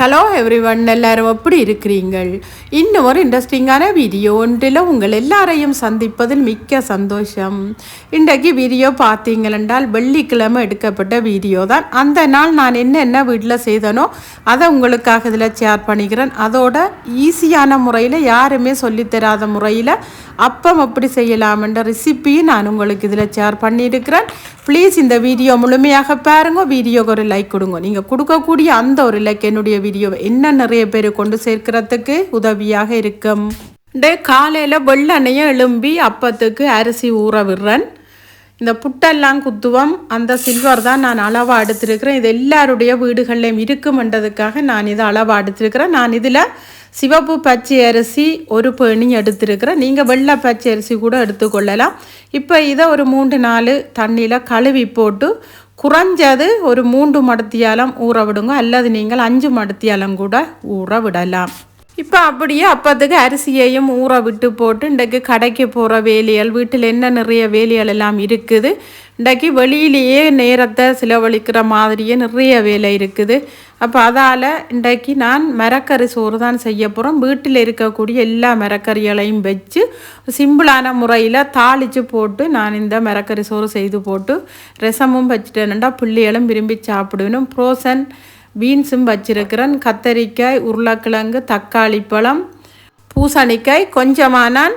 Hello everyone, எல்லாரும் எப்படி இருக்கிறீங்கள்? இன்னும் ஒரு இன்ட்ரெஸ்டிங்கான வீடியோ ஒன்றில் உங்கள் எல்லாரையும் சந்திப்பதில் மிக்க சந்தோஷம். இன்றைக்கு வீடியோ பார்த்தீங்களென்றால் வெள்ளிக்கிழமை எடுக்கப்பட்ட வீடியோ தான். அந்த நாள் நான் என்னென்ன வீட்டில் செய்தனோ அதை உங்களுக்காக இதில் ஷேர் பண்ணிக்கிறேன். அதோட ஈஸியான முறையில், யாருமே சொல்லித்தராத முறையில் அப்பம் எப்படி செய்யலாம்ன்ற ரெசிபியும் நான் உங்களுக்கு இதில் ஷேர் பண்ணியிருக்கிறேன். ப்ளீஸ் இந்த வீடியோ முழுமையாக பாருங்க. வீடியோக்கு ஒரு லைக் கொடுங்க. நீங்கள் கொடுக்கக்கூடிய அந்த ஒரு லைக் என்னுடைய வீடியோவை இன்னும் நிறைய பேர் கொண்டு சேர்க்கிறதுக்கு உதவியாக இருக்கும். காலையில் வெள்ளெண்ணையை எழும்பி அப்பத்துக்கு அரிசி ஊற விடுறேன். இந்த புட்டெல்லாம் குத்துவோம், அந்த சில்வர் தான் நான் அளவாக எடுத்திருக்கிறேன். இது எல்லாருடைய வீடுகள்லையும் இருக்குமென்றதுக்காக நான் இதை அளவாக எடுத்திருக்கிறேன். நான் இதில் சிவப்பு பச்சை அரிசி ஒரு பேணி எடுத்திருக்கிறேன். நீங்கள் வெள்ளை பச்சை அரிசி கூட எடுத்துக்கொள்ளலாம். இப்போ இதை ஒரு 3-4 தண்ணியில் கழுவி போட்டு குறைஞ்சது ஒரு 3 மடத்தியாலம் ஊற விடுங்க, அல்லது நீங்கள் 5 மடத்தியாலம் கூட ஊற விடலாம். இப்போ அப்படியே அப்பத்துக்கு அரிசியையும் ஊற விட்டு போட்டு இன்றைக்கு கடைக்கு போகிற வேலைகள், வீட்டில் என்ன நிறைய வேலைகள் எல்லாம் இருக்குது. இன்றைக்கு வெளியிலேயே நேரத்தை செலவழிக்கிற மாதிரியே நிறைய வேலை இருக்குது. அப்போ அதால் இன்றைக்கு நான் மரக்கறி சோறு தான் செய்ய போகிறோம். வீட்டில் இருக்கக்கூடிய எல்லா மரக்கறிகளையும் வச்சு சிம்பிளான முறையில் தாளித்து போட்டு நான் இந்த மரக்கறி சோறு செய்து போட்டு ரசமும் வச்சுட்டேன்டா பிள்ளைகளும் விரும்பி சாப்பிடணும். ஃப்ரோசன் பீன்ஸும் வச்சிருக்கிறேன். கத்தரிக்காய், உருளைக்கிழங்கு, தக்காளி பழம், பூசணிக்காய், கொஞ்சமாக நான்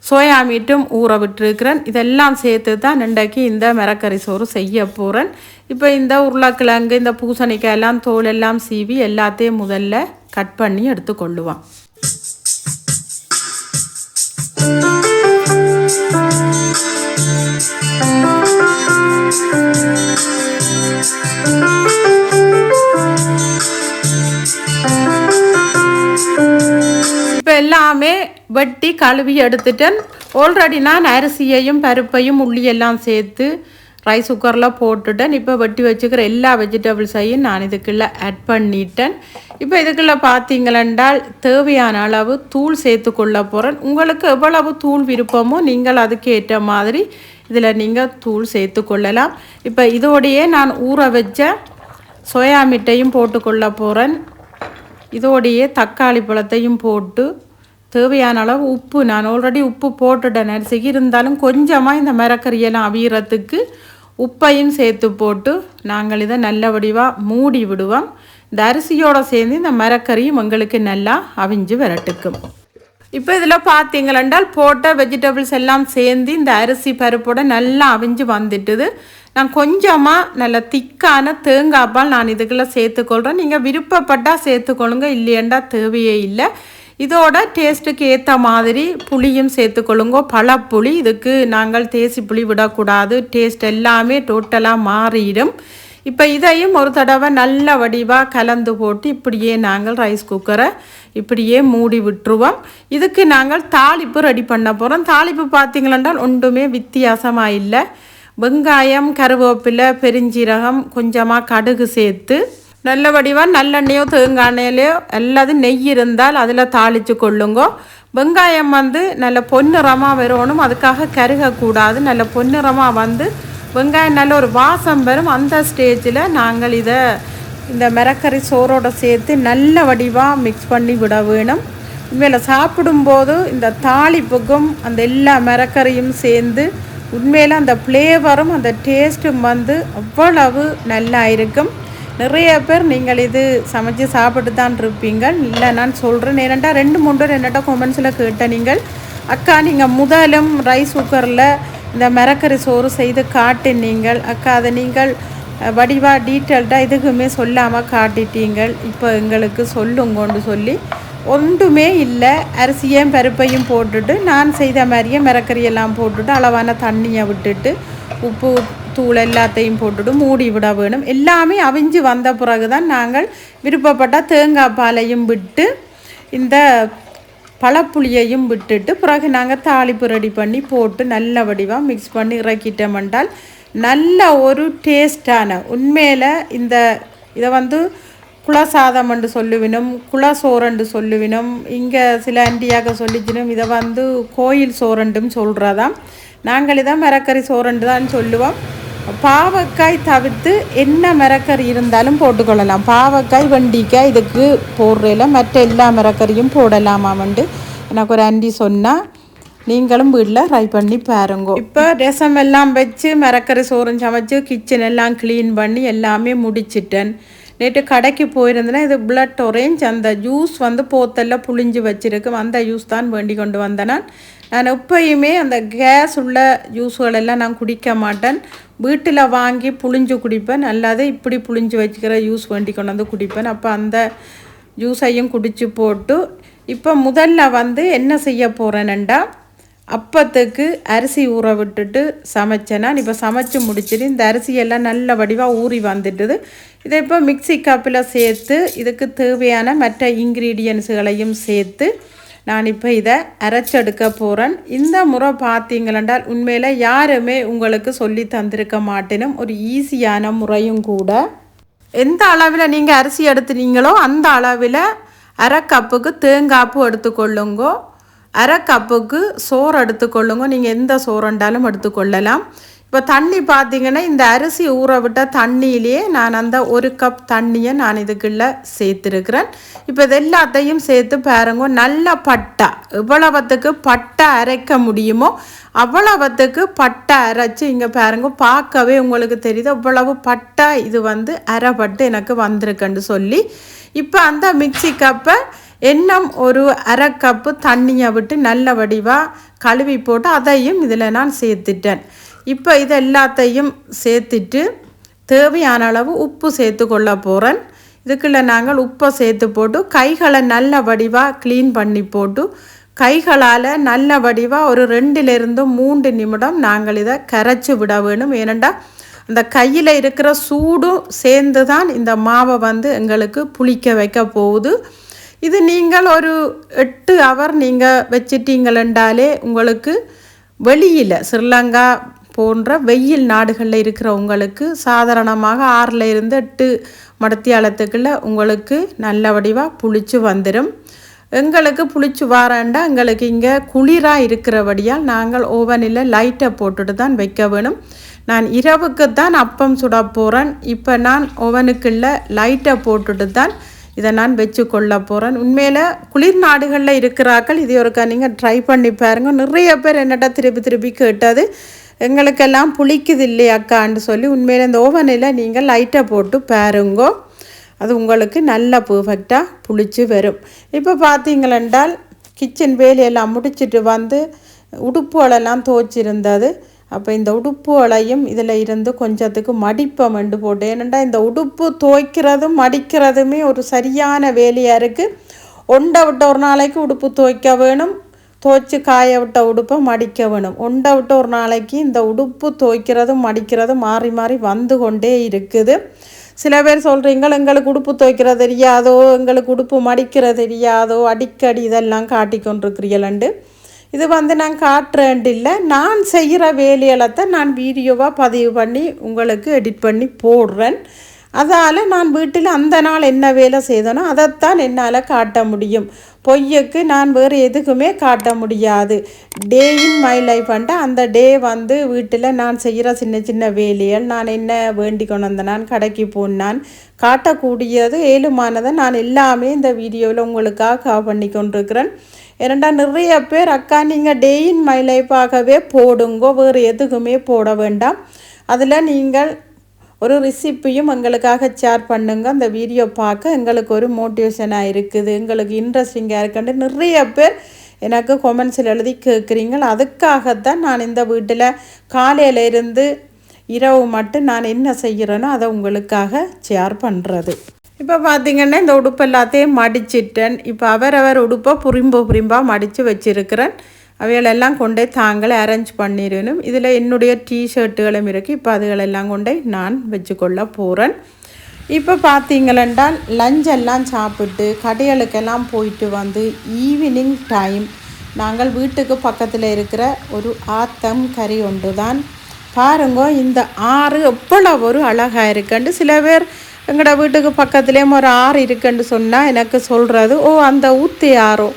சோயா மீட்டும் ஊற விட்டுருக்கிறேன். இதெல்லாம் சேர்த்து தான் இன்றைக்கு இந்த மரக்கறி சோறு செய்ய போகிறேன். இப்போ இந்த உருளைக்கிழங்கு, இந்த பூசணிக்காய் எல்லாம் தோல் எல்லாம் சீவி எல்லாத்தையும் முதல்ல கட் பண்ணி எடுத்துக்கொள்ளுவோம். எல்லாமே வெட்டி கழுவி எடுத்துட்டேன். ஆல்ரெடி நான் அரிசியையும் பருப்பையும் உள்ளியெல்லாம் சேர்த்து ரைஸ் குக்கரில் போட்டுட்டேன். இப்போ வெட்டி வச்சுக்கிற எல்லா வெஜிடபிள்ஸையும் நான் இதுக்குள்ளே ஆட் பண்ணிட்டேன். இப்போ இதுக்குள்ளே பார்த்தீங்களென்றால் தேவையான அளவு தூள் சேர்த்து கொள்ள போகிறேன். உங்களுக்கு எவ்வளவு தூள் விருப்பமோ நீங்கள் அதுக்கு ஏற்ற மாதிரி இதில் நீங்கள் தூள் சேர்த்து கொள்ளலாம். இப்போ இதோடையே நான் ஊற வச்ச சோயா மீட்டையும் போட்டுக்கொள்ள போகிறேன். இதோடையே தக்காளி பழத்தையும் போட்டு தேவையான அளவு உப்பு, நான் ஆல்ரெடி உப்பு போட்டுட்டேன் அரிசிக்கு, இருந்தாலும் கொஞ்சமாக இந்த மரக்கறியெல்லாம் அவியறதுக்கு உப்பையும் சேர்த்து போட்டு நாங்கள் இதை நல்ல வடிவாக மூடி விடுவோம். இந்த அரிசியோடு சேர்ந்து இந்த மரக்கறியும் எங்களுக்கு நல்லா அவிஞ்சு விரட்டுக்கும். இப்போ இதில் பார்த்தீங்களென்றால் போட்ட வெஜிடபிள்ஸ் எல்லாம் சேர்ந்து இந்த அரிசி பருப்போட நல்லா அவிஞ்சு வந்துட்டுது. நான் கொஞ்சமாக நல்ல திக்கான தேங்காய் பால் நான் இதுக்குள்ளே சேர்த்துக்கொள்கிறேன். நீங்கள் விருப்பப்பட்டால் சேர்த்துக்கொள்ளுங்க, இல்லையண்டா தேவையே இல்லை. இதோட டேஸ்ட்டுக்கு ஏற்ற மாதிரி புளியும் சேர்த்துக்கொள்ளுங்க, பழப்புளி. இதுக்கு நாங்கள் தேசி புளி விடக்கூடாது, டேஸ்ட் எல்லாமே டோட்டலாக மாறிடும். இப்போ இதையும் ஒரு தடவை நல்ல வடிவாக கலந்து போட்டு இப்படியே நாங்கள் ரைஸ் குக்கரை இப்படியே மூடி விட்டுருவோம். இதுக்கு நாங்கள் தாளிப்பு ரெடி பண்ண போகிறோம். தாளிப்பு பார்த்தீங்களென்றால் ஒன்றுமே வித்தியாசமாக இல்லை. வெங்காயம், கருவேப்பிலை, பெருஞ்சீரகம், கொஞ்சமாக கடுகு சேர்த்து நல்ல வடிவாக நல்லெண்ணெயோ தேங்காய் எண்ணெயிலையோ அல்லது நெய் இருந்தால் அதில் தாளித்து கொள்ளுங்க. வெங்காயம் நல்ல பொன்னிறமாக வரணும், அதுக்காக கருகக்கூடாது. நல்ல பொன்னிறமாக வெங்காயம் நல்ல ஒரு வாசம் வரும். அந்த ஸ்டேஜில் நாங்கள் இதை இந்த மரக்கறி சோறோடு சேர்த்து நல்ல வடிவாக மிக்ஸ் பண்ணி விட வேணும். உண்மையில் சாப்பிடும்போது இந்த தாளிப்புக்கும் அந்த எல்லா மரக்கறியும் சேர்ந்து உண்மையில் அந்த ஃப்ளேவரும் அந்த டேஸ்ட்டும் அவ்வளவு நல்லா இருக்கும். நிறைய பேர் நீங்கள் இது சமைச்சு சாப்பிட்டு தான் இருப்பீங்க. இல்லை நான் சொல்கிறேன், ஏன்னாண்டா 2-3 என்னட்ட கொமெண்ட்ஸில் கேட்ட நீங்கள், அக்கா நீங்கள் முதலும் ரைஸ் குக்கரில் இந்த மரக்கறி சோறு செய்து காட்டினீங்கள் அக்கா, அதை நீங்கள் வடிவாக டீட்டெயில்டாக இதுக்குமே சொல்லாமல் காட்டிட்டீங்கள், இப்போ எங்களுக்கு சொல்லுங்கன்னு சொல்லி. ஒன்றுமே இல்லை, அரிசியையும் பருப்பையும் போட்டுட்டு நான் செய்த மாதிரியே மரக்கறியெல்லாம் போட்டுட்டு அளவான தண்ணியை விட்டுட்டு உப்பு தூள் எல்லாத்தையும் போட்டுட்டு மூடி விட வேணும். எல்லாமே அவிஞ்சு வந்த பிறகு தான் நாங்கள் விருப்பப்பட்ட தேங்காய் பாலையும் விட்டு இந்த பழப்புளியையும் விட்டுட்டு பிறகு நாங்கள் தாளிப்பு ரெடி பண்ணி போட்டு நல்ல வடிவாக மிக்ஸ் பண்ணி இறக்கிட்டோம்னால் நல்ல ஒரு டேஸ்டான, உண்மையில் இதை குலசாதம் என்று சொல்லுவினும், குலசோரண்டு சொல்லுவினும், இங்கே சில அண்டியாக சொல்லிச்சினும், இதை கோயில் சோரண்டும் சொல்கிறதாம். நாங்கள் இதை மரக்கறி சோரண்டு தான் சொல்லுவோம். பாவக்காய் தவிர்த்து என்ன மரக்கறி இருந்தாலும் போட்டுக்கொள்ளலாம். பாவக்காய் வெண்டிக்காய் இதுக்கு போடுறதில்ல, மற்ற எல்லா மரக்கறியும் போடலாமாமண்டு எனக்கு ஒரு ஆண்டி சொன்னால் நீங்களும் வீட்டில் ட்ரை பண்ணி பாருங்க. இப்போ ரசம் எல்லாம் வச்சு மரக்கறி சோறும் சமைச்சு கிச்சன் எல்லாம் க்ளீன் பண்ணி எல்லாமே முடிச்சிட்டேன். நேற்று கடைக்கு போயிருந்தேன்னா இது பிளட் ஒரேஞ்ச் அந்த ஜூஸ் வந்து போத்தெல்லாம் புளிஞ்சு வச்சுருக்கு, அந்த ஜூஸ் தான் வேண்டி கொண்டு வந்தேன். நான் எப்பயுமே அந்த கேஸ் உள்ள ஜூஸுகளெல்லாம் நான் குடிக்க மாட்டேன், வீட்டில் வாங்கி புளிஞ்சு குடிப்பேன். அல்லாது இப்படி புளிஞ்சு வச்சுக்கிற ஜூஸ் வேண்டி கொண்டு வந்து குடிப்பேன். அப்போ அந்த ஜூஸையும் குடித்து போட்டு இப்போ முதல்ல வந்து என்ன செய்ய போகிறேன்னுண்டா அப்பத்துக்கு அரிசி ஊற விட்டுட்டு சமைச்சேன்னா இப்போ சமைச்சு முடிச்சுட்டு இந்த அரிசியெல்லாம் நல்ல வடிவாக ஊறி வந்துட்டுது. இதை இப்போ மிக்சி கப்பில் சேர்த்து இதுக்கு தேவையான மற்ற இன்க்ரீடியன்ஸுகளையும் சேர்த்து நான் இப்போ இதை அரைச்செடுக்க போகிறேன். இந்த முறை பார்த்தீங்களென்றால் உண்மையில் யாருமே உங்களுக்கு சொல்லி தந்திருக்க மாட்டேனும், ஒரு ஈஸியான முறையும் கூட. எந்த அளவில் நீங்கள் அரிசி எடுத்துனீங்களோ அந்த அளவில் அரை கப்புக்கு தேங்காய்ப்பூ எடுத்துக்கொள்ளுங்கோ, அரை கப்புக்கு சோறு எடுத்துக்கொள்ளுங்க. நீங்கள் எந்த சோறுண்டாலும் எடுத்துக்கொள்ளலாம். இப்போ தண்ணி பார்த்தீங்கன்னா இந்த அரிசி ஊற விட்ட தண்ணியிலேயே நான் அந்த ஒரு கப் தண்ணியை நான் இதுக்குள்ளே சேர்த்துருக்கிறேன். இப்போ இது எல்லாத்தையும் சேர்த்து பாருங்க, நல்ல பட்டா எவ்வளவுத்துக்கு பட்டை அரைக்க முடியுமோ அவ்வளவுத்துக்கு பட்டை அரைச்சி இங்கே பாருங்க, பார்க்கவே உங்களுக்கு தெரியுது இவ்வளவு பட்டை இது வந்து அரைப்பட்டு எனக்கு வந்திருக்குன்னு சொல்லி. இப்போ அந்த மிக்சி கப்பை இன்னும் ஒரு அரை கப்பு தண்ணியை விட்டு நல்ல வடிவாக கழுவி போட்டு அதையும் இதில் நான் சேர்த்துட்டேன். இப்போ இது எல்லாத்தையும் சேர்த்துட்டு தேவையான அளவு உப்பு சேர்த்து கொள்ள போகிறேன். இதுக்குள்ளே நாங்கள் உப்பை சேர்த்து போட்டு கைகளை நல்ல வடிவாக க்ளீன் பண்ணி போட்டு கைகளால் நல்ல வடிவாக ஒரு 2-3 நிமிடம் நாங்கள் இதை கரைச்சி விட வேணும். ஏனெண்டா அந்த கையில் இருக்கிற சூடும் சேர்ந்து தான் இந்த மாவை வந்து எங்களுக்கு புளிக்க வைக்க போகுது. இது நீங்கள் ஒரு 8 ஹவர் நீங்கள் வச்சிட்டீங்களென்றாலே உங்களுக்கு வெளியில் ஸ்ரீலங்கா போன்ற வெயில் நாடுகளில் இருக்கிற உங்களுக்கு சாதாரணமாக 6-8 மடத்தியாலத்துக்குள்ள உங்களுக்கு நல்ல வடிவாக புளிச்சு வந்துடும். எங்களுக்கு புளிச்சு வாராண்டா எங்களுக்கு இங்கே குளிராக இருக்கிறபடியால் நாங்கள் ஓவனில் லைட்டை போட்டுட்டு தான் வைக்க வேணும். நான் இரவுக்கு தான் அப்பம் சுட போகிறேன். இப்போ நான் ஓவனுக்குள்ள லைட்டை போட்டுட்டு தான் இதை நான் வச்சு கொள்ள போகிறேன். உண்மையில் குளிர் நாடுகளில் இருக்கிறார்கள் இது ஒருக்கா நீங்கள் ட்ரை பண்ணி பாருங்க. நிறைய பேர் என்னட்டா திருப்பி கேட்டது எங்களுக்கெல்லாம் புளிக்குது இல்லையாக்கான்னு சொல்லி. உண்மையில் இந்த ஓவனில் நீங்கள் லைட்டை போட்டு பாருங்கோ, அது உங்களுக்கு நல்ல பர்ஃபெக்டாக புளிச்சு வரும். இப்போ பார்த்தீங்களென்றால் கிச்சன் வேலையெல்லாம் முடிச்சுட்டு வந்து உடுப்புகளெல்லாம் துவைச்சிருந்தது. அப்போ இந்த உடுப்புகளையும் இதில் இருந்து கொஞ்சத்துக்கு மடிப்பம் என்று போட்டேன். ஏனெண்டா இந்த உடுப்பு துவைக்கிறதும் மடிக்கிறதுமே ஒரு சரியான வேலையாக இருக்குது. ஒண்டை விட்ட ஒரு நாளைக்கு உடுப்பு துவைக்க வேணும், துவைச்சி காய விட்ட உடுப்பை மடிக்க வேணும். ஒண்டை விட்ட ஒரு நாளைக்கு இந்த உடுப்பு துவைக்கிறதும் மடிக்கிறதும் மாறி மாறி வந்து கொண்டே இருக்குது. சில பேர் சொல்கிறீங்க எங்களுக்கு உடுப்பு துவைக்கிறது தெரியாதோ, எங்களுக்கு உடுப்பு மடிக்கிறது தெரியாதோ, அடிக்கடி இதெல்லாம் காட்டி கொண்டிருக்கிறீங்களண்டு. இது வந்து நான் காட்டுறேன் இல்லை, நான் செய்கிற வேலையெல்லாம் நான் வீடியோவாக பதிவு பண்ணி உங்களுக்கு எடிட் பண்ணி போடுறேன். அதால் நான் வீட்டில் அந்த நாள் என்ன வேலை செய்தனோ அதைத்தான் என்னால் காட்ட முடியும். பொய்யுக்கு நான் வேறு எதுக்குமே காட்ட முடியாது. டே இன் மை லைஃப் அந்த டே வந்து வீட்டில் நான் செய்கிற சின்ன சின்ன வேலைகள், நான் என்ன வேண்டி கொண்டு வந்தேன், நான் கடைக்கு போனான் காட்டக்கூடியது ஏழுமானதை நான் எல்லாமே இந்த வீடியோவில் உங்களுக்காக பண்ணி கொண்டிருக்கிறேன். ஏனெண்டா நிறைய பேர் அக்கா நீங்கள் டே இன் மை லைஃபாகவே போடுங்கோ, வேறு எதுக்குமே போட வேண்டாம், அதில் நீங்கள் ஒரு ரெசிப்பியும் எங்களுக்காக ஷேர் பண்ணுங்க. அந்த வீடியோ பார்க்க எங்களுக்கு ஒரு மோட்டிவேஷனாக இருக்குது, எங்களுக்கு இன்ட்ரெஸ்டிங்காக இருக்குன்னு நிறைய பேர் எனக்கு கொமெண்ட்ஸில் எழுதி கேட்குறீங்க. அதுக்காகத்தான் நான் இந்த வீட்டில் காலையில் இருந்து இரவு மட்டும் நான் என்ன செய்கிறேனோ அதை உங்களுக்காக ஷேர் பண்ணுறது. இப்போ பார்த்திங்கன்னா இந்த உடுப்பு எல்லாத்தையும் மடிச்சிட்டேன். இப்போ அவரவர் உடுப்பை புரிம்பாக மடித்து வச்சுருக்கிறேன். அவைகளெல்லாம் கொண்டே தாங்களே அரேஞ்ச் பண்ணிடணும். இதில் என்னுடைய டிஷர்ட்டுகளும் இருக்குது. இப்போ அதுகளெல்லாம் கொண்டே நான் வச்சுக்கொள்ள போகிறேன். இப்போ பார்த்தீங்களென்றால் லஞ்செல்லாம் சாப்பிட்டு கடைகளுக்கெல்லாம் போயிட்டு வந்து ஈவினிங் டைம் நாங்கள் வீட்டுக்கு பக்கத்தில் இருக்கிற ஒரு ஆத்தம் கறி ஒன்று தான் பாருங்க. இந்த ஆறு எவ்வளோ ஒரு அழகாக இருக்குண்டு. சில பேர் எங்களோட வீட்டுக்கு பக்கத்துலேயும் ஒரு ஆறு இருக்குன்னு சொன்னால் எனக்கு சொல்கிறது, ஓ அந்த ஊற்றி ஆறோ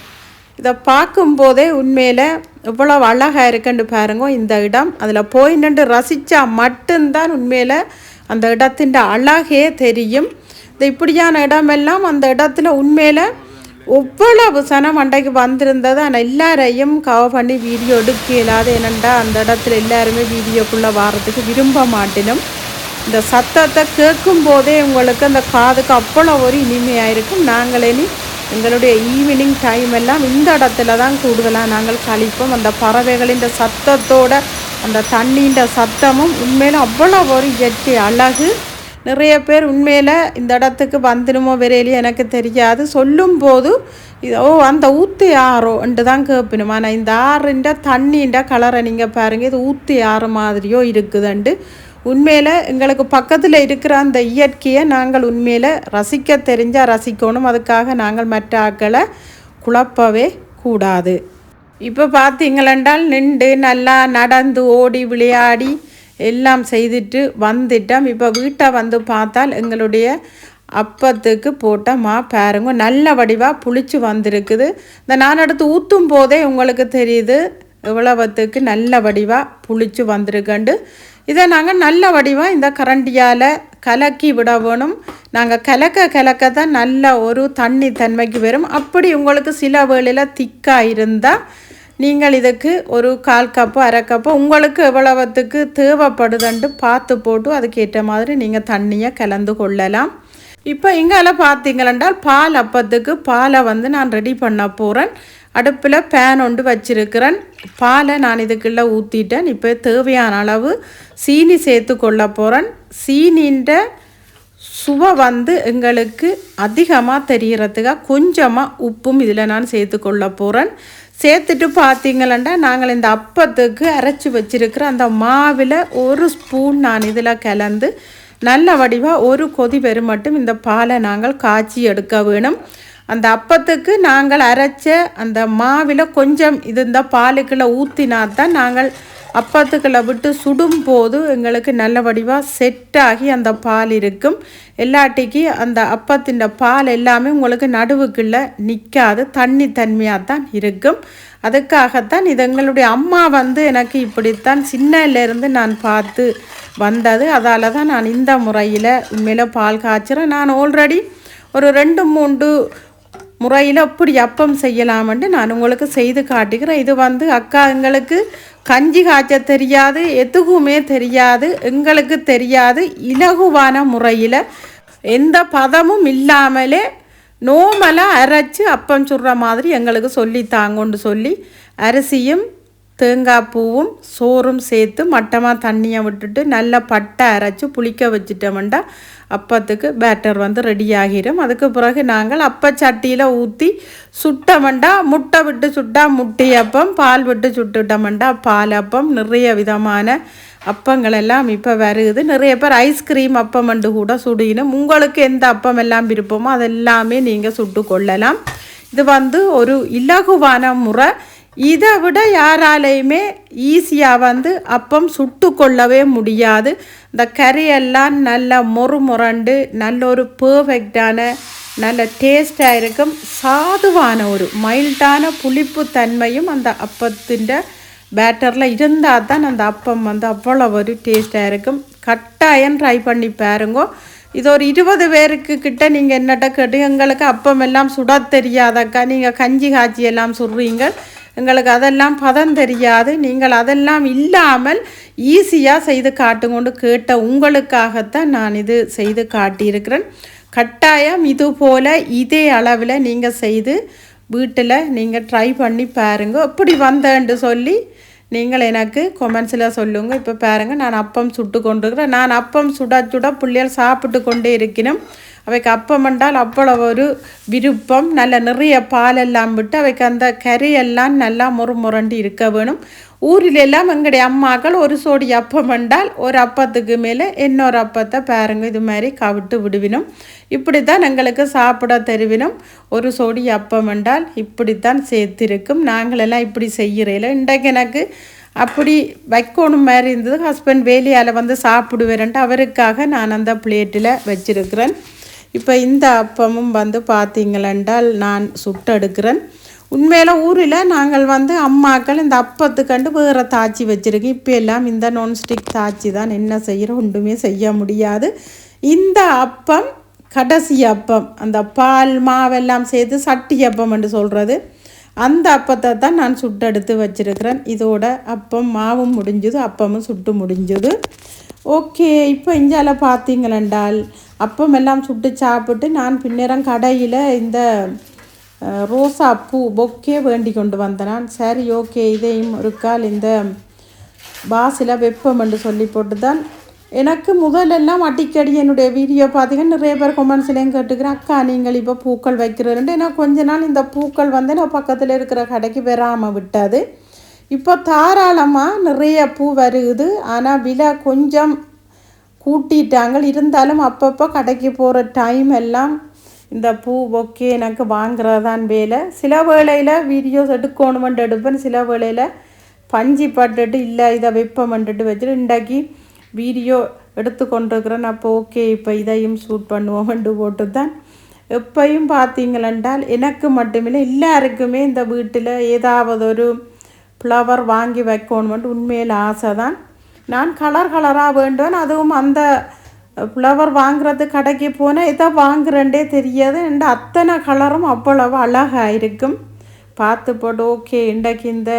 இதை பார்க்கும்போதே உண்மையில் எவ்வளோ அழகாக இருக்குன்னு பாருங்க இந்த இடம். அதில் போய் நின்று ரசித்தா மட்டும்தான் உண்மையில் அந்த இடத்தின் அழகே தெரியும். இந்த இப்படியான இடமெல்லாம் அந்த இடத்துல உண்மையில் எவ்வளவு சனம் அன்றைக்கு வந்திருந்தது. ஆனால் எல்லாரையும் கவர் பண்ணி வீடியோ எடுக்க இல்லாத. ஏனெண்டா அந்த இடத்துல எல்லாருமே வீடியோக்குள்ளே வர்றதுக்கு விரும்ப மாட்டினும். இந்த சத்தத்தை கேட்கும் போதே உங்களுக்கு அந்த காதுக்கு அவ்வளோ ஒரு இனிமையாக இருக்கும். நாங்கள் இனி எங்களுடைய ஈவினிங் டைம் எல்லாம் இந்த இடத்துல தான் கூடுதலாக நாங்கள் கழிப்போம். அந்த பறவைகளின் சத்தத்தோட அந்த தண்ணியின் சத்தமும் உண்மையில் அவ்வளோ ஒரு இயற்கை அழகு. நிறைய பேர் உண்மையில் இந்த இடத்துக்கு வந்துடுமோ வரையிலே எனக்கு தெரியாது. சொல்லும்போது அந்த ஊற்றி ஆறோ என்று தான் கேட்பணும். ஆனால் இந்த ஆறுன்ற தண்ணின்ற கலரை நீங்கள் பாருங்கள், இது ஊற்றி ஆறு மாதிரியோ இருக்குதுண்டு. உண்மையில் எங்களுக்கு பக்கத்தில் இருக்கிற அந்த இயற்கையை நாங்கள் உண்மையில் ரசிக்க தெரிஞ்சால் ரசிக்கணும். அதுக்காக நாங்கள் மற்ற ஆட்களை குழப்பவே கூடாது. இப்போ பார்த்தீங்களென்றால் நின்று நல்லா நடந்து ஓடி விளையாடி எல்லாம் செய்துட்டு வந்துட்டோம். இப்போ வீட்டை வந்து பார்த்தால் எங்களுடைய அப்பத்துக்கு போட்ட பாருங்க நல்ல வடிவாக புளிச்சு வந்திருக்குது. இந்த நான் எடுத்து ஊற்றும் போதே உங்களுக்கு தெரியுது எவ்வளவுத்துக்கு நல்ல வடிவாக புளிச்சு வந்திருக்கண்டு. இதை நாங்கள் நல்ல வடிவாக இந்த கரண்டியால் கலக்கி விட வேணும். நாங்கள் கலக்க தான் நல்ல ஒரு தண்ணி தன்மைக்கு வரும். அப்படி உங்களுக்கு சில வேளையில் திக்காக இருந்தால் நீங்கள் இதுக்கு ஒரு 1/4 கப்பு 1/2 கப்பு உங்களுக்கு எவ்வளவுத்துக்கு தேவைப்படுதுன்ட்டு பார்த்து போட்டு அதுக்கேற்ற மாதிரி நீங்கள் தண்ணியை கலந்து கொள்ளலாம். இப்போ இங்கால பார்த்தீங்களென்றால் பால் அப்பத்துக்கு பாலை வந்து நான் ரெடி பண்ண போகிறேன். அடுப்பில் பேன் ஒன்று வச்சிருக்கிறேன். பாலை நான் இதுக்குள்ளே ஊற்றிட்டேன். இப்போ தேவையான அளவு சீனி சேர்த்து கொள்ள போகிறேன். சீனின்ற சுவை வந்து எங்களுக்கு அதிகமாக தெரிகிறதுக்காக கொஞ்சமாக உப்பும் இதில் நான் சேர்த்து கொள்ள போகிறேன். சேர்த்துட்டு பார்த்தீங்களா நாங்கள் இந்த அப்பத்துக்கு அரைச்சி வச்சிருக்கிற அந்த மாவில் ஒரு ஸ்பூன் நான் இதில் கலந்து நல்ல வடிவாக ஒரு கொதி பெரும் மட்டும் இந்த பாலை நாங்கள் காய்ச்சி எடுக்க வேணும். அந்த அப்பத்துக்கு நாங்கள் அரைச்ச அந்த மாவில் கொஞ்சம் இது இந்த பாலுக்குள்ளே ஊற்றினா தான் நாங்கள் அப்பத்துக்களை விட்டு சுடும் போது எங்களுக்கு நல்ல வடிவாக செட்டாகி அந்த பால் இருக்கும். எல்லாட்டிக்கு அந்த அப்பத்தின் பால் எல்லாமே உங்களுக்கு நடுவுக்குள்ளே நிற்காது, தண்ணி தன்மையாக தான் இருக்கும். அதுக்காகத்தான் இது எங்களுடைய அம்மா வந்து எனக்கு இப்படித்தான் சின்னலேருந்து நான் பார்த்து வந்தது. அதால் தான் நான் இந்த முறையில் உண்மையில் பால் காய்ச்சுறேன். நான் ஆல்ரெடி ஒரு 2-3 முறையில் எப்படி அப்பம் செய்யலாம்னு நான் உங்களுக்கு செய்து காட்டுகிறேன். இது வந்து அக்கா எங்களுக்கு கஞ்சி காய்ச்ச தெரியாது, எதுவுமே தெரியாது, எங்களுக்கு தெரியாது. இலகுவான முறையில் எந்த பதமும் இல்லாமலே நோமலாக அரைச்சி அப்பம் சுடுற மாதிரி எங்களுக்கு சொல்லித்தாங்கன்னு சொல்லி அரிசியும் தேங்காய் பூவும் சோறும் சேர்த்து மட்டமாக தண்ணியை விட்டுட்டு நல்லா பட்டை அரைச்சி புளிக்க வச்சுட்டோம்டா அப்பத்துக்கு பேட்டர் வந்து ரெடி ஆகிடும். அதுக்கு பிறகு நாங்கள் அப்பச்சட்டியில் ஊற்றி சுட்டமண்டா முட்டை விட்டு சுட்டா முட்டி அப்பம், பால் விட்டு சுட்டுட்டோம்டா பால் அப்பம். நிறைய விதமான அப்பங்கள் எல்லாம் இப்போ வருது. நிறைய பேர் ஐஸ்கிரீம் அப்பமண்டு கூட சுடினும். உங்களுக்கு எந்த அப்பம் எல்லாம் விருப்பமோ அதெல்லாமே நீங்கள் சுட்டு கொள்ளலாம். இது வந்து ஒரு இலகுவான முறை. இதை விட யாராலையுமே ஈஸியாக வந்து அப்பம் சுட்டு கொள்ளவே முடியாது. இந்த கறியெல்லாம் நல்லா முரண்டு நல்ல ஒரு பர்ஃபெக்டான நல்ல டேஸ்டாக இருக்கும். சாதுவான ஒரு மைல்டான புளிப்பு தன்மையும் அந்த அப்பத்தின் பேட்டரில் இருந்தால் தான் அந்த அப்பம் வந்து அவ்வளோ ஒரு டேஸ்டாக இருக்கும். கட்டாயம் ட்ரை பண்ணி பாருங்க. இது ஒரு 20 பேருக்கு கிட்ட நீங்கள் என்னட்ட கேட்டு எங்களுக்கு அப்பம் எல்லாம் சுட தெரியாதக்கா, நீங்கள் கஞ்சி காய்ச்சி எல்லாம் சுடுறீங்க, எங்களுக்கு அதெல்லாம் பதம் தெரியாது, நீங்கள் அதெல்லாம் இல்லாமல் ஈஸியாக செய்து காட்டுங்கொண்டு கேட்ட உங்களுக்காகத்தான் நான் இது செய்து காட்டியிருக்கிறேன். கட்டாயம் இது போல் இதே அளவில் நீங்கள் செய்து வீட்டில் நீங்கள் ட்ரை பண்ணி பாருங்கள். எப்படி வந்தேன்னு சொல்லி நீங்கள் எனக்கு கொமெண்ட்ஸில் சொல்லுங்கள். இப்போ பாருங்கள், நான் அப்பம் சுட்டு கொண்டிருக்கிறேன். நான் அப்பம் சுட பிள்ளைகள் சாப்பிட்டு கொண்டே இருக்கணும். அவைக்கு அப்பம் என்றால் அவ்வளோ ஒரு விருப்பம். நல்ல நிறைய பாலெல்லாம் விட்டு அவைக்கு அந்த கறியெல்லாம் நல்லா முரண்டு இருக்க வேணும். ஊரிலெல்லாம் எங்களுடைய அம்மாக்கள் ஒரு சோடி அப்பம் என்றால் ஒரு அப்பத்துக்கு மேலே இன்னொரு அப்பத்தை பாருங்க இது மாதிரி கவிட்டு விடுவினும். இப்படித்தான் எங்களுக்கு சாப்பிட தருவினும். ஒரு சோடி அப்பம் என்றால் இப்படித்தான் சேர்த்திருக்கும். நாங்களெல்லாம் இப்படி செய்கிறேன். இன்றைக்கு எனக்கு அப்படி வைக்கணும் மாதிரி இருந்தது. ஹஸ்பண்ட் வேலையால் வந்து சாப்பிடுவேன்ட்டு அவருக்காக நான் அந்த பிளேட்டில் வச்சிருக்கிறேன். இப்போ இந்த அப்பமும் வந்து பார்த்தீங்களென்றால் நான் சுட்டெடுக்கிறேன். உண்மையில் ஊரில் நாங்கள் வந்து அம்மாக்கள் இந்த அப்பத்துக்கண்டு வேறு தாச்சி வச்சுருக்கோம். இப்போ எல்லாம் இந்த நான்ஸ்டிக் தாச்சி தான், என்ன செய்கிறோம் ஒன்றுமே செய்ய முடியாது. இந்த அப்பம் கடைசி அப்பம், அந்த பால் மாவெல்லாம் சேர்த்து சட்டி அப்பம் என்று சொல்கிறது, அந்த அப்பத்தை தான் நான் சுட்டெடுத்து வச்சுருக்கிறேன். இதோட அப்பம் மாவும் முடிஞ்சுது, அப்பமும் சுட்டு முடிஞ்சுது. ஓகே, இப்போ இஞ்சால பார்த்தீங்களென்றால் அப்பம் எல்லாம் சுட்டு சாப்பிட்டு நான் பின்னேரம் கடையில் இந்த ரோசா பூ பொக்கே வேண்டி கொண்டு வந்தேன். சரி ஓகே, இதையும் ஒரு கால் இந்த பாசில் வெப்பம் என்று சொல்லி போட்டு தான். எனக்கு முதலெல்லாம் அடிக்கடி என்னுடைய வீடியோ பார்த்தீங்கன்னா நிறைய பேர் கொமெண்ட்ஸ்லேயும் கேட்டுக்கிறேன், அக்கா நீங்கள் இப்போ பூக்கள் வைக்கிறதுன்ட்டு. ஏன்னா கொஞ்ச நாள் இந்த பூக்கள் வந்து நான் பக்கத்தில் இருக்கிற கடைக்கு வராமல் விட்டாது. இப்போ தாராளமாக நிறைய பூ வருகுது. ஆனால் விலை கொஞ்சம் கூட்டிட்டாங்க. இருந்தாலும் அப்பப்போ கடைக்கு போகிற டைம் எல்லாம் இந்த பூ பொக்கே எனக்கு வாங்குறதான் வேலை. சில வேளையில் வீடியோஸ் எடுக்கணுமெண்டு எடுப்பேன், சில வேளையில் பஞ்சு பட்டுட்டு இல்லை இதை வெப்பமெண்டுட்டு வச்சுட்டு இன்றைக்கி வீடியோ எடுத்து கொண்டிருக்கிறேன். அப்போ ஓகே இப்போ இதையும் ஷூட் பண்ணுவோம்ண்டு போட்டு தான். எப்பையும் பார்த்தீங்களென்றால் எனக்கு மட்டுமில்லை எல்லாருக்குமே இந்த வீட்டில் ஏதாவது ஒரு ஃப்ளவர் வாங்கி வைக்கணுமெண்டு உண்மையில் ஆசை தான். நான் கலர் கலராக வேண்டுவேன். அதுவும் அந்த ஃப்ளவர் வாங்குறது கடைக்கு போனால் எதை வாங்குறேன்டே தெரியாது. என்ற அத்தனை கலரும் அவ்வளவு அழகாக இருக்கும். பார்த்து போட்டு ஓகே இன்றைக்கு இந்த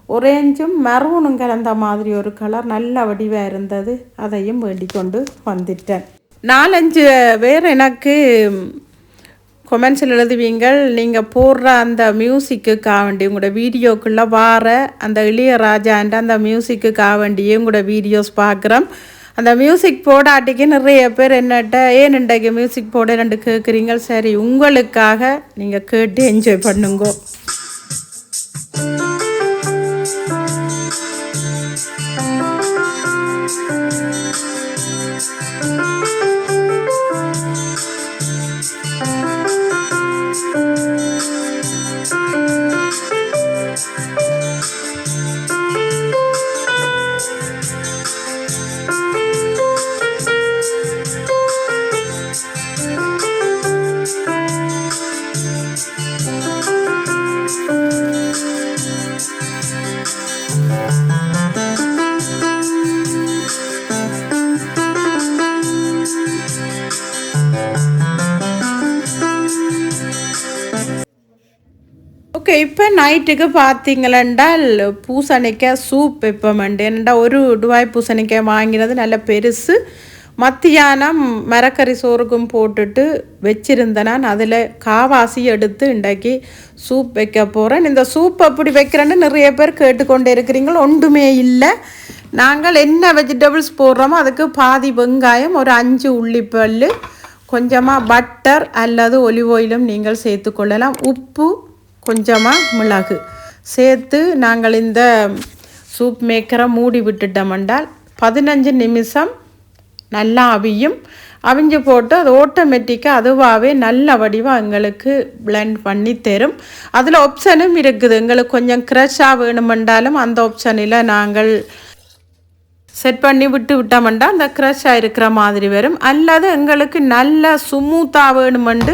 ஒரேஞ்சும் மெரூனும் கலந்த மாதிரி ஒரு கலர் நல்ல வடிவாக இருந்தது, அதையும் வேண்டிக் கொண்டு வந்துட்டேன். 4-5 பேர் எனக்கு கொமெண்ட்ஸில் எழுதுவீங்கள், நீங்கள் போடுற அந்த மியூசிக்குக்காக வேண்டி உங்களோட வீடியோக்குள்ளே வார அந்த இளையராஜான்ற அந்த மியூசிக்குக்காக வேண்டியே உங்களோட வீடியோஸ் பார்க்குறோம். அந்த மியூசிக் போடாட்டிக்கு நிறைய பேர் என்னட்ட ஏன் இன்றைக்கு மியூசிக் போட ரெண்டு கேட்குறீங்க. சரி உங்களுக்காக நீங்கள் கேட்டு என்ஜாய் பண்ணுங்கோ. ஓகே, இப்போ நைட்டுக்கு பார்த்தீங்களென்றால் பூசணிக்காய் சூப் வைப்போம்ண்டு. என்னடா ஒரு டுவாய் பூசணிக்காய் வாங்கினது நல்ல பெருசு. மத்தியானம் மரக்கறி சோறுக்கும் போட்டுட்டு வச்சுருந்தேன். நான் அதில் காவாசி எடுத்து இன்றைக்கி சூப் வைக்க போகிறேன். இந்த சூப் அப்படி வைக்கிறேன்னு நிறைய பேர் கேட்டுக்கொண்டே இருக்கிறீங்களோ. ஒன்றுமே இல்லை, நாங்கள் என்ன வெஜிடபிள்ஸ் போடுறோமோ அதுக்கு பாதி வெங்காயம், ஒரு 5 உள்ளிப்பல், கொஞ்சமாக பட்டர் அல்லது ஒலிவ் ஆயிலும் நீங்கள் சேர்த்துக்கொள்ளலாம், உப்பு, கொஞ்சமாக மிளகு சேர்த்து நாங்கள் இந்த சூப் மேக்கரை மூடி விட்டுட்டோம்ண்டால் 15 நிமிஷம் நல்லா அவிஞ்சு போட்டு அது ஆட்டோமேட்டிக்காக அதுவாகவே நல்ல வடிவாக எங்களுக்கு பிளெண்ட் பண்ணி தரும். அதில் ஆப்ஷனும் இருக்குது, எங்களுக்கு கொஞ்சம் க்ரஷ்ஷாக வேணுமென்றாலும் அந்த ஆப்ஷனில் நாங்கள் செட் பண்ணி விட்டோம்னா அந்த க்ரஷ்ஷாக இருக்கிற மாதிரி வரும். அல்லது எங்களுக்கு நல்ல ஸ்மூத்தாக வேணுமெண்டு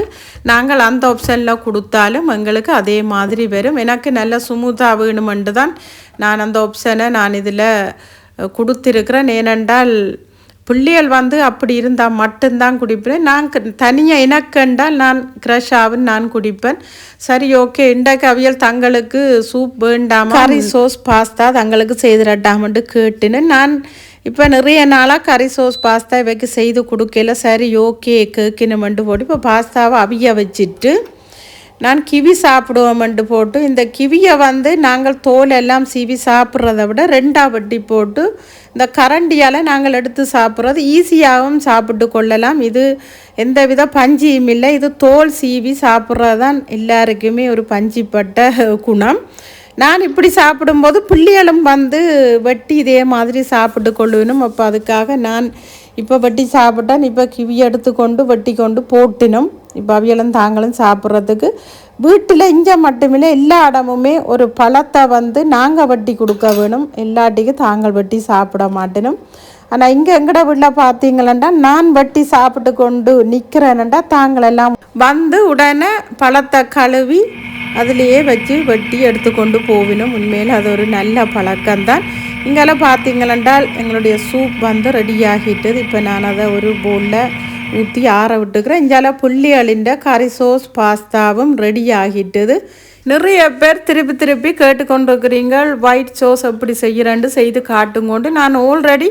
நாங்கள் அந்த ஆப்ஷனில் கொடுத்தாலும் எங்களுக்கு அதே மாதிரி வரும். எனக்கு நல்ல ஸ்மூத்தாக வேணுமெண்டு தான் நான் அந்த ஆப்ஷனை நான் இதில் கொடுத்துருக்கிறேன். ஏனென்றால் பிள்ளைகள் வந்து அப்படி இருந்தால் மட்டும்தான் குடிப்பேன். நான் தனியாக எனக்கென்றால் நான் க்ரஷ்ஷாவும் நான் குடிப்பேன். சரி ஓகே, இன்றைக்கு அவியல் தங்களுக்கு சூப் வேண்டாமல் கறி சோஸ் பாஸ்தா தங்களுக்கு செய்துடட்டாமட்டு கேட்டுன்னு நான் இப்போ நிறைய நாளாக கறி சோஸ் பாஸ்தா இவைக்கு செய்து கொடுக்கல. சரி ஓகே கேட்கணுமெண்டு போட்டு இப்போ பாஸ்தாவை அவிய வச்சுட்டு நான் கிவி சாப்பிடுவோமெண்டு போட்டு இந்த கிவியை வந்து நாங்கள் தோல் எல்லாம் சீவி சாப்பிட்றத விட 2ஆ வெட்டி போட்டு இந்த கரண்டியால் நாங்கள் எடுத்து சாப்பிட்றது ஈஸியாகவும் சாப்பிட்டு கொள்ளலாம். இது எந்தவித பஞ்சியும் இல்லை, இது தோல் சீவி சாப்பிட்றது தான் எல்லாருக்குமே ஒரு பஞ்சிப்பட்ட குணம். நான் இப்படி சாப்பிடும்போது பிள்ளைகளும் வந்து வெட்டி இதே மாதிரி சாப்பிட்டு கொள்ளுவேனும். அப்போ அதுக்காக நான் இப்போ வெட்டி சாப்பிட்டேன். இப்போ கிவி எடுத்துக்கொண்டு வெட்டி கொண்டு போட்டினோம். இப்போ அவியலும் தாங்களும் சாப்பிட்றதுக்கு வீட்டில் இஞ்ச மட்டுமில்லை எல்லா இடமுமே ஒரு பழத்தை வந்து நாங்கள் வெட்டி கொடுக்க வேணும், எல்லாட்டிக்கும் தாங்கள் வெட்டி சாப்பிட மாட்டேனும். ஆனால் இங்கே எங்கட வீட்டில் பார்த்தீங்களா நான் வெட்டி சாப்பிட்டு கொண்டு நிற்கிறேன்டா தாங்களெல்லாம் வந்து உடனே பழத்தை கழுவி அதுலேயே வச்சு வெட்டி எடுத்துக்கொண்டு போவினோம். உண்மையில் அது ஒரு நல்ல பழக்கம்தான். இங்கெல்லாம் பார்த்தீங்களென்றால் எங்களுடைய சூப் வந்து ரெடி ஆகிட்டது. இப்போ நான் அதை ஒரு பவுலில் ஊற்றி ஆற விட்டுக்கிறேன். இங்கால புள்ளிகளின் கறி சோஸ் பாஸ்தாவும் ரெடி ஆகிட்டது. நிறைய பேர் திருப்பி திருப்பி கேட்டுக்கொண்டிருக்கிறீங்க ஒயிட் சோஸ் எப்படி செய்கிறேன்னு செய்து காட்டுங்கொண்டு. நான் ஆல்ரெடி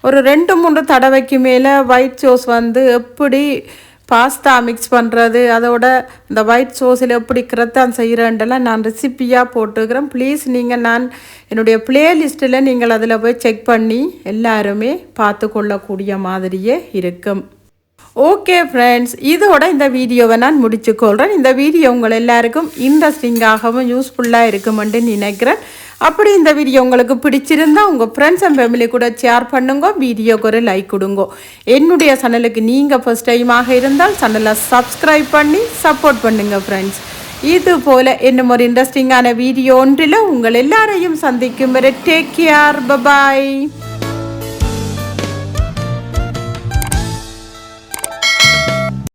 ஒரு 2-3 தடவைக்கு மேலே ஒயிட் சோஸ் வந்து எப்படி பாஸ்தா மிக்ஸ் பண்ணுறது, அதோட இந்த ஒயிட் சோஸில் எப்படி கிரத்தான் செய்கிறேன்டெல்லாம் நான் ரெசிப்பியாக போட்டுக்கிறேன். ப்ளீஸ் நீங்கள் நான் என்னுடைய ப்ளேலிஸ்ட்டில் நீங்கள் அதில் போய் செக் பண்ணி எல்லாருமே பார்த்து கொள்ளக்கூடிய மாதிரியே இருக்கும். ஓகே ஃப்ரெண்ட்ஸ், இதோட இந்த வீடியோவை நான் முடிச்சுக்கொள்கிறேன். இந்த வீடியோ உங்கள் எல்லாருக்கும் இன்ட்ரெஸ்டிங்காகவும் யூஸ்ஃபுல்லாக இருக்குமென்று நினைக்கிறேன். அப்படி இந்த வீடியோ உங்களுக்கு பிடிச்சிருந்தா உங்கள் ஃப்ரெண்ட்ஸ் அண்ட் ஃபேமிலி கூட ஷேர் பண்ணுங்க. வீடியோக்கு ஒரு லைக் கொடுங்க. என்னுடைய சேனலுக்கு நீங்கள் ஃபர்ஸ்ட் டைமாக இருந்தால் சேனலை சப்ஸ்கிரைப் பண்ணி சப்போர்ட் பண்ணுங்கள் ஃப்ரெண்ட்ஸ். இது போல் இன்னும் ஒரு இன்ட்ரெஸ்டிங்கான வீடியோ ஒன்றில் உங்கள் எல்லாரையும் சந்திக்கும் வரை டேக் கேர், பபாய்.